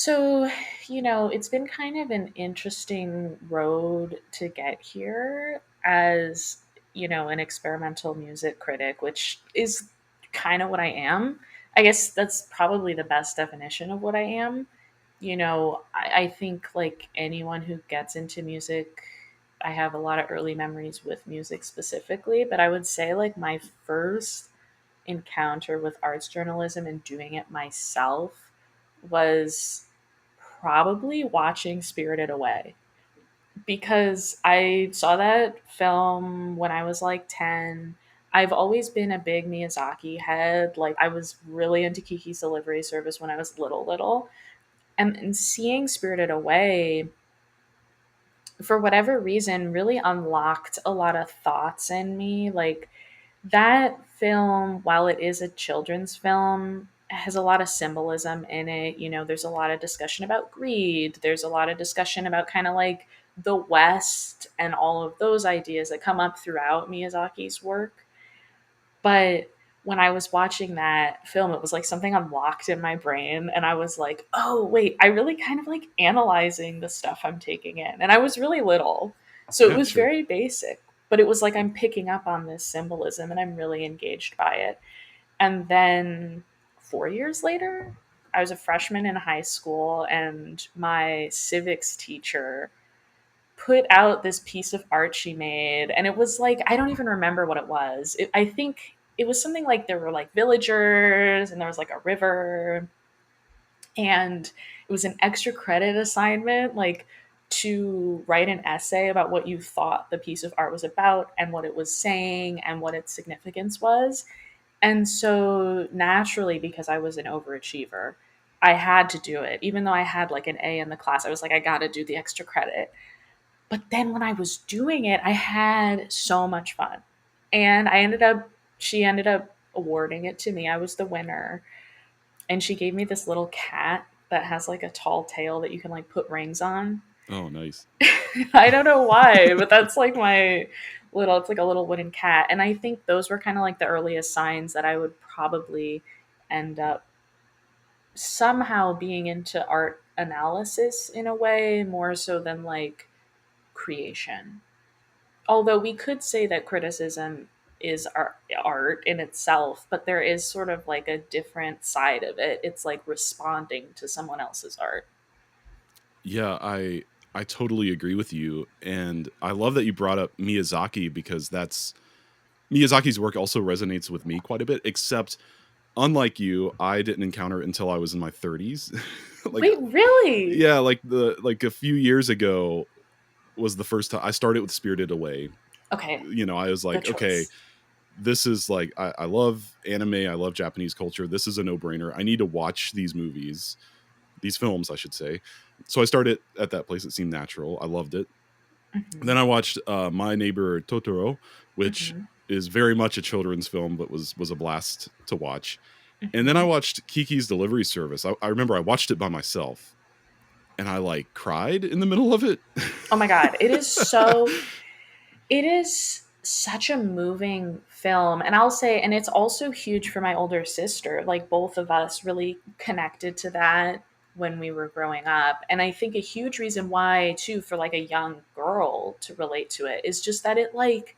So, it's been kind of an interesting road to get here as, an experimental music critic, which is kind of what I am. I guess that's probably the best definition of what I am. I think like anyone who gets into music, I have a lot of early memories with music specifically, but I would say like my first encounter with arts journalism and doing it myself was probably watching Spirited Away because I saw that film when I was like 10. I've always been a big Miyazaki head. Like, I was really into Kiki's Delivery Service when I was little. And seeing Spirited Away, for whatever reason, really unlocked a lot of thoughts in me. Like, that film, while it is a children's film, has a lot of symbolism in it. There's a lot of discussion about greed. There's a lot of discussion about kind of like the West and all of those ideas that come up throughout Miyazaki's work. But when I was watching that film, it was like something unlocked in my brain. And I was like, oh, wait, I really kind of like analyzing the stuff I'm taking in. And I was really little. So it Yeah, was sure. very basic, but it was like I'm picking up on this symbolism and I'm really engaged by it. And then 4 years later, I was a freshman in high school, and my civics teacher put out this piece of art she made, and it was like, I don't even remember what it was. I think it was something like there were like villagers and there was like a river, and it was an extra credit assignment, like to write an essay about what you thought the piece of art was about and what it was saying and what its significance was. And so naturally, because I was an overachiever, I had to do it. Even though I had like an A in the class, I was like, I got to do the extra credit. But then when I was doing it, I had so much fun. And she ended up awarding it to me. I was the winner. And she gave me this little cat that has like a tall tail that you can like put rings on. Oh, nice. I don't know why, but that's like it's like a little wooden cat. And I think those were kind of like the earliest signs that I would probably end up somehow being into art analysis in a way more so than like creation. Although we could say that criticism is art in itself, but there is sort of like a different side of it. It's like responding to someone else's art. Yeah, I totally agree with you, and I love that you brought up Miyazaki because that's Miyazaki's work also resonates with me quite a bit. Except, unlike you, I didn't encounter it until I was in my 30s. like, Wait, really? yeah, like a few years ago was the first time I started with Spirited Away. Okay, I was good like, okay, choice. this is like I love anime, I love Japanese culture. This is a no brainer. I need to watch these movies, these films, I should say. So I started at that place. It seemed natural. I loved it. Then Hmm. I watched My Neighbor Totoro, which Hmm. is very much a children's film, but was a blast to watch. And then I Hmm. watched Kiki's Delivery Service. I remember I watched it by myself, and I like cried in the middle of it. Oh my god, it is such a moving film. And I'll say, and it's also huge for my older sister. Like, both of us really connected to that when we were growing up. And I think a huge reason why, too, for like a young girl to relate to it is just that it like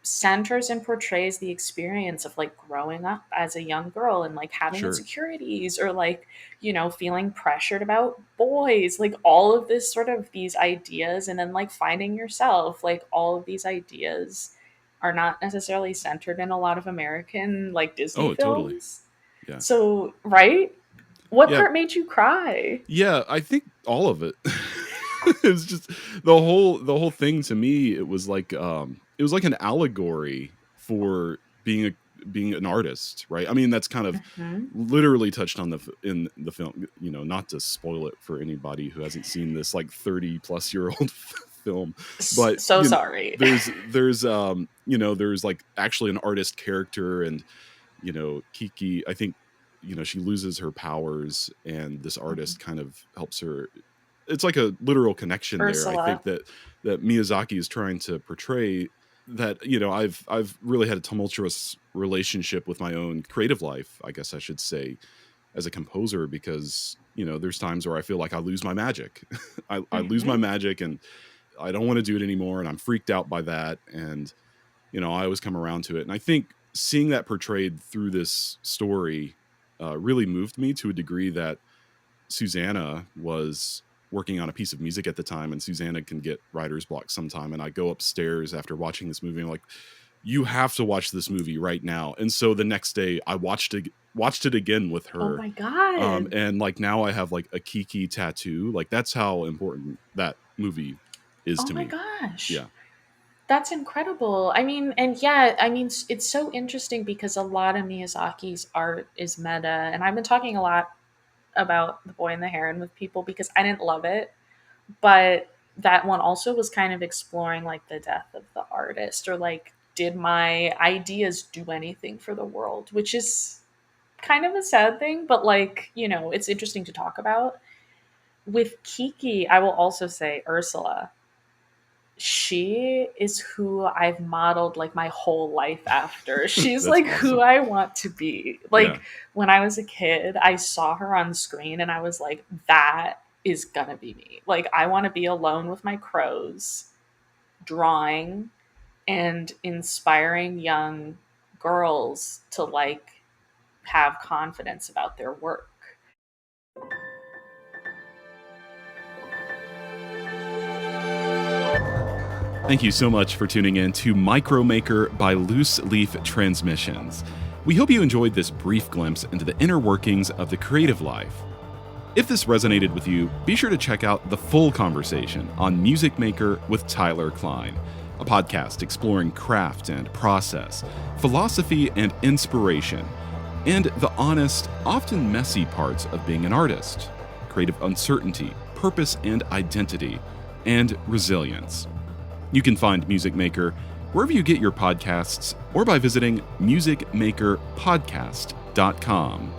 centers and portrays the experience of like growing up as a young girl and like having Sure. insecurities or like feeling pressured about boys, like all of this sort of these ideas, and then like finding yourself, like all of these ideas are not necessarily centered in a lot of American like Disney Oh, totally. films. Yeah. So right, what Yeah. part made you cry? Yeah, I think all of it. It was just the whole thing to me, it was like an allegory for being an artist, right? I mean, that's kind of Hmm. literally touched on in the film, not to spoil it for anybody who hasn't seen this like 30 plus year old film, but So sorry. there's like actually an artist character, and Kiki, I think, she loses her powers, and this artist kind of helps her. It's like a literal connection there. I think Ursula. that Miyazaki is trying to portray that, I've really had a tumultuous relationship with my own creative life, I guess I should say, as a composer, because there's times where I feel like I lose my magic. I lose my Hmm. magic, and I don't want to do it anymore, and I'm freaked out by that. And I always come around to it. And I think seeing that portrayed through this story really moved me to a degree that Susanna was working on a piece of music at the time, and Susanna can get writer's block sometime. And I go upstairs after watching this movie, and I'm like, you have to watch this movie right now. And so the next day I watched it again with Oh her. my God. And like now I have like a Kiki tattoo. Like that's how important that movie is Oh to my me. gosh. Yeah. That's incredible. I mean, and yeah, I mean, it's so interesting because a lot of Miyazaki's art is meta. And I've been talking a lot about The Boy and the Heron with people because I didn't love it. But that one also was kind of exploring like the death of the artist, or like, did my ideas do anything for the world? Which is kind of a sad thing, but like, it's interesting to talk about. With Kiki, I will also say Ursula, she is who I've modeled like my whole life after. She's That's like who awesome. I want to be. Yeah. Like when I was a kid, I saw her on screen and I was like, that is gonna be me. Like I want to be alone with my crows, drawing and inspiring young girls to like have confidence about their work. Thank you so much for tuning in to Micromaker by Loose Leaf Transmissions. We hope you enjoyed this brief glimpse into the inner workings of the creative life. If this resonated with you, be sure to check out the full conversation on Music Maker with Tyler Kline, a podcast exploring craft and process, philosophy and inspiration, and the honest, often messy parts of being an artist, creative uncertainty, purpose and identity, and resilience. You can find Music Maker wherever you get your podcasts or by visiting musicmakerpodcast.com.